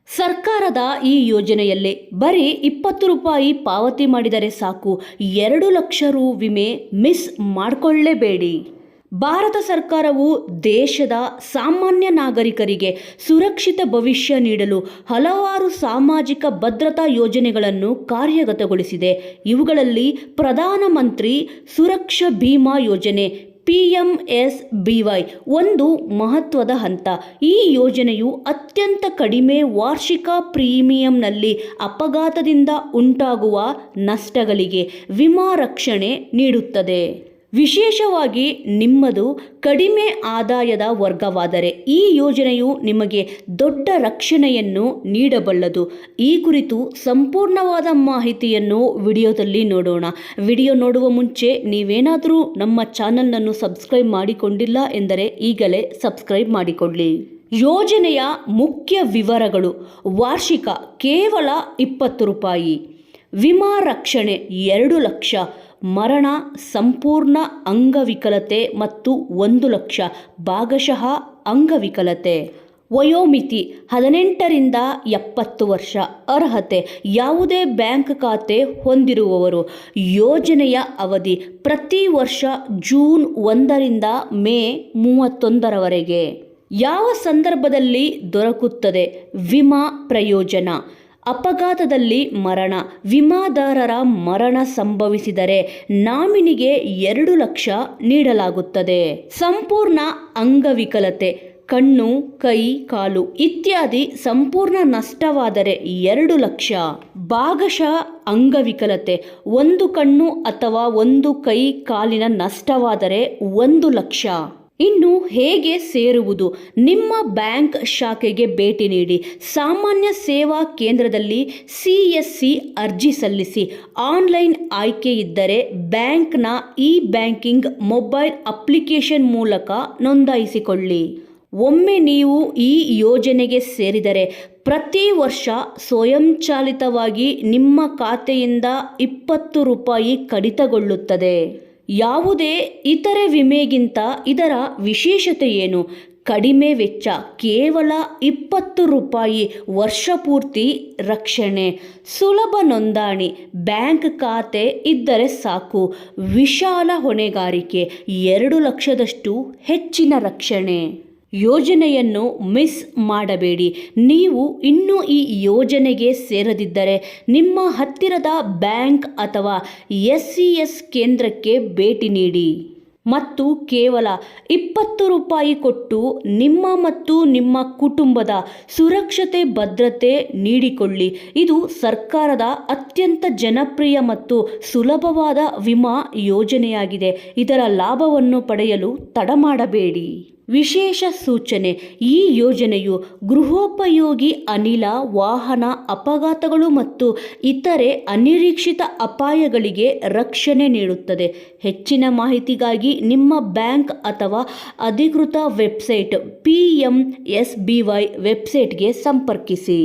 ಸರ್ಕಾರದ ಈ ಯೋಜನೆಯಲ್ಲಿ ಬರೀ 20 ರೂಪಾಯಿ ಪಾವತಿ ಮಾಡಿದರೆ ಸಾಕು. 2 ಲಕ್ಷ ರು ವಿಮೆ ಮಿಸ್ ಮಾಡಿಕೊಳ್ಳೇಬೇಡಿ. ಭಾರತ ಸರ್ಕಾರವು ದೇಶದ ಸಾಮಾನ್ಯ ನಾಗರಿಕರಿಗೆ ಸುರಕ್ಷಿತ ಭವಿಷ್ಯ ನೀಡಲು ಹಲವಾರು ಸಾಮಾಜಿಕ ಭದ್ರತಾ ಯೋಜನೆಗಳನ್ನು ಕಾರ್ಯಗತಗೊಳಿಸಿದೆ. ಇವುಗಳಲ್ಲಿ ಪ್ರಧಾನಮಂತ್ರಿ ಸುರಕ್ಷಾ ಬಿಮಾ ಯೋಜನೆ PMSBY ಒಂದು ಮಹತ್ವದ ಹಂತ. ಈ ಯೋಜನೆಯು ಅತ್ಯಂತ ಕಡಿಮೆ ವಾರ್ಷಿಕ ಪ್ರೀಮಿಯಂನಲ್ಲಿ ಅಪಘಾತದಿಂದ ಉಂಟಾಗುವ ನಷ್ಟಗಳಿಗೆ ವಿಮಾ ರಕ್ಷಣೆ ನೀಡುತ್ತದೆ. ವಿಶೇಷವಾಗಿ ನಿಮ್ಮದು ಕಡಿಮೆ ಆದಾಯದ ವರ್ಗವಾದರೆ ಈ ಯೋಜನೆಯು ನಿಮಗೆ ದೊಡ್ಡ ರಕ್ಷಣೆಯನ್ನು ನೀಡಬಲ್ಲದು. ಈ ಕುರಿತು ಸಂಪೂರ್ಣವಾದ ಮಾಹಿತಿಯನ್ನು ವಿಡಿಯೋದಲ್ಲಿ ನೋಡೋಣ. ವಿಡಿಯೋ ನೋಡುವ ಮುಂಚೆ ನೀವೇನಾದರೂ ನಮ್ಮ ಚಾನಲ್ನನ್ನು ಸಬ್ಸ್ಕ್ರೈಬ್ ಮಾಡಿಕೊಂಡಿಲ್ಲ ಎಂದರೆ ಈಗಲೇ ಸಬ್ಸ್ಕ್ರೈಬ್ ಮಾಡಿಕೊಳ್ಳಿ. ಯೋಜನೆಯ ಮುಖ್ಯ ವಿವರಗಳು: ವಾರ್ಷಿಕ ಕೇವಲ 20 ರೂಪಾಯಿ, ವಿಮಾ ರಕ್ಷಣೆ 2 ಲಕ್ಷ, ಮರಣ, ಸಂಪೂರ್ಣ ಅಂಗವಿಕಲತೆ ಮತ್ತು 1 ಲಕ್ಷ ಭಾಗಶಃ ಅಂಗವಿಕಲತೆ. ವಯೋಮಿತಿ 18 ರಿಂದ 70 ವರ್ಷ. ಅರ್ಹತೆ: ಯಾವುದೇ ಬ್ಯಾಂಕ್ ಖಾತೆ ಹೊಂದಿರುವವರು. ಯೋಜನೆಯ ಅವಧಿ ಪ್ರತಿ ವರ್ಷ ಜೂನ್ 1 ರಿಂದ ಮೇ 31ರವರೆಗೆ. ಯಾವ ಸಂದರ್ಭದಲ್ಲಿ ದೊರಕುತ್ತದೆ ವಿಮಾ ಪ್ರಯೋಜನ? ಅಪಘಾತದಲ್ಲಿ ಮರಣ. ವಿಮಾದಾರರ ಮರಣ ಸಂಭವಿಸಿದರೆ ನಾಮಿನಿಗೆ 2 ಲಕ್ಷ ನೀಡಲಾಗುತ್ತದೆ. ಸಂಪೂರ್ಣ ಅಂಗವಿಕಲತೆ: ಕಣ್ಣು, ಕೈ, ಕಾಲು ಇತ್ಯಾದಿ ಸಂಪೂರ್ಣ ನಷ್ಟವಾದರೆ 2 ಲಕ್ಷ. ಭಾಗಶಃ ಅಂಗವಿಕಲತೆ: 1 ಕಣ್ಣು ಅಥವಾ 1 ಕೈ ಕಾಲಿನ ನಷ್ಟವಾದರೆ 1 ಲಕ್ಷ. ಇನ್ನು ಹೇಗೆ ಸೇರುವುದು? ನಿಮ್ಮ ಬ್ಯಾಂಕ್ ಶಾಖೆಗೆ ಭೇಟಿ ನೀಡಿ. ಸಾಮಾನ್ಯ ಸೇವಾ ಕೇಂದ್ರದಲ್ಲಿ CSC ಅರ್ಜಿ ಸಲ್ಲಿಸಿ. ಆನ್ಲೈನ್ ಆಯ್ಕೆ ಇದ್ದರೆ ಬ್ಯಾಂಕ್ನ ಬ್ಯಾಂಕಿಂಗ್ ಮೊಬೈಲ್ ಅಪ್ಲಿಕೇಶನ್ ಮೂಲಕ ನೋಂದಾಯಿಸಿಕೊಳ್ಳಿ. ಒಮ್ಮೆ ನೀವು ಈ ಯೋಜನೆಗೆ ಸೇರಿದರೆ ಪ್ರತಿ ವರ್ಷ ಸ್ವಯಂಚಾಲಿತವಾಗಿ ನಿಮ್ಮ ಖಾತೆಯಿಂದ 20 ರೂಪಾಯಿ ಕಡಿತಗೊಳ್ಳುತ್ತದೆ. ಯಾವುದೇ ಇತರೆ ವಿಮೆಗಿಂತ ಇದರ ವಿಶೇಷತೆ ಏನು? ಕಡಿಮೆ ವೆಚ್ಚ, ಕೇವಲ 20 ರೂಪಾಯಿ ವರ್ಷಪೂರ್ತಿ ರಕ್ಷಣೆ. ಸುಲಭ ನೋಂದಣಿ, ಬ್ಯಾಂಕ್ ಖಾತೆ ಇದ್ದರೆ ಸಾಕು. ವಿಶಾಲ ಹೊಣೆಗಾರಿಕೆ, 2 ಲಕ್ಷದಷ್ಟು ಹೆಚ್ಚಿನ ರಕ್ಷಣೆ. ಯೋಜನೆಯನ್ನು ಮಿಸ್ ಮಾಡಬೇಡಿ. ನೀವು ಇನ್ನೂ ಈ ಯೋಜನೆಗೆ ಸೇರದಿದ್ದರೆ ನಿಮ್ಮ ಹತ್ತಿರದ ಬ್ಯಾಂಕ್ ಅಥವಾ SCS ಕೇಂದ್ರಕ್ಕೆ ಭೇಟಿ ನೀಡಿ ಮತ್ತು ಕೇವಲ 20 ರೂಪಾಯಿ ಕೊಟ್ಟು ನಿಮ್ಮ ಮತ್ತು ನಿಮ್ಮ ಕುಟುಂಬದ ಸುರಕ್ಷತೆ ಭದ್ರತೆ ನೀಡಿಕೊಳ್ಳಿ. ಇದು ಸರ್ಕಾರದ ಅತ್ಯಂತ ಜನಪ್ರಿಯ ಮತ್ತು ಸುಲಭವಾದ ವಿಮಾ ಯೋಜನೆಯಾಗಿದೆ. ಇದರ ಲಾಭವನ್ನು ಪಡೆಯಲು ತಡ ಮಾಡಬೇಡಿ. ವಿಶೇಷ ಸೂಚನೆ: ಈ ಯೋಜನೆಯು ಗೃಹೋಪಯೋಗಿ ಅನಿಲ, ವಾಹನ ಅಪಘಾತಗಳು ಮತ್ತು ಇತರೆ ಅನಿರೀಕ್ಷಿತ ಅಪಾಯಗಳಿಗೆ ರಕ್ಷಣೆ ನೀಡುತ್ತದೆ. ಹೆಚ್ಚಿನ ಮಾಹಿತಿಗಾಗಿ ನಿಮ್ಮ ಬ್ಯಾಂಕ್ ಅಥವಾ ಅಧಿಕೃತ ವೆಬ್ಸೈಟ್ PMSBY ವೆಬ್ಸೈಟ್ಗೆ ಸಂಪರ್ಕಿಸಿ.